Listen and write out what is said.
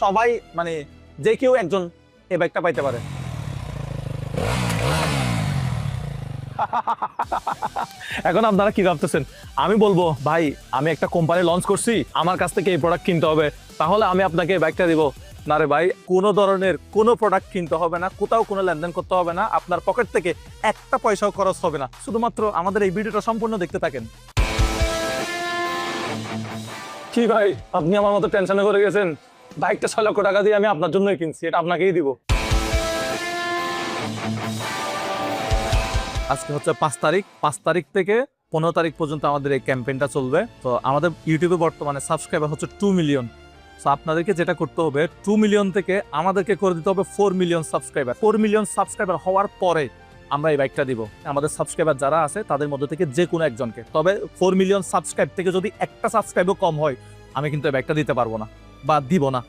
সবাই মানে যে কেউ একজন এই বাইকটা পাইতে পারে। এখন আপনারা কি ভাবতেছেন? আমি বলবো ভাই আমি একটা কোম্পানি লঞ্চ করছি, আমার কাছ থেকে এই প্রোডাক্ট কিনতে হবে, তাহলে আমি আপনাকে এই বাইকটা দিব। না রে ভাই, কোনো ধরনের কোনো প্রোডাক্ট কিনতে হবে না, কোথাও কোনো লেনদেন করতে হবে না, আপনার পকেট থেকে একটা পয়সাও খরচ হবে না। শুধুমাত্র আমাদের এই ভিডিওটা সম্পূর্ণ দেখতে থাকেন। কি ভাই আপনি আমার মতো টেনশনে করে গেছেন? বাইকটা 6 লক্ষ টাকা দিয়ে আমি আপনার জন্যই কিনছি, এটা আপনাকেই দিব। আজকে হচ্ছে 5 তারিখ, 5 তারিখ থেকে 15 তারিখ পর্যন্ত আমাদের এই ক্যাম্পেইনটা চলবে। তো আমাদের ইউটিউবে বর্তমানে সাবস্ক্রাইবার হচ্ছে 2 মিলিয়ন। তো আপনাদেরকে যেটা করতে হবে 2 মিলিয়ন থেকে আমাদেরকে করে দিতে হবে 4 মিলিয়ন সাবস্ক্রাইবার। 4 মিলিয়ন সাবস্ক্রাইবার হওয়ার পরে আমরা এই বাইকটা দিব আমাদের সাবস্ক্রাইবার যারা আছে তাদের মধ্যে থেকে যে কোনো একজনকে। তবে 4 মিলিয়ন সাবস্ক্রাইব থেকে যদি একটা সাবস্ক্রাইবও কম হয় আমি কিন্তু এই বাইকটা দিতে পারবো না বা দিব না।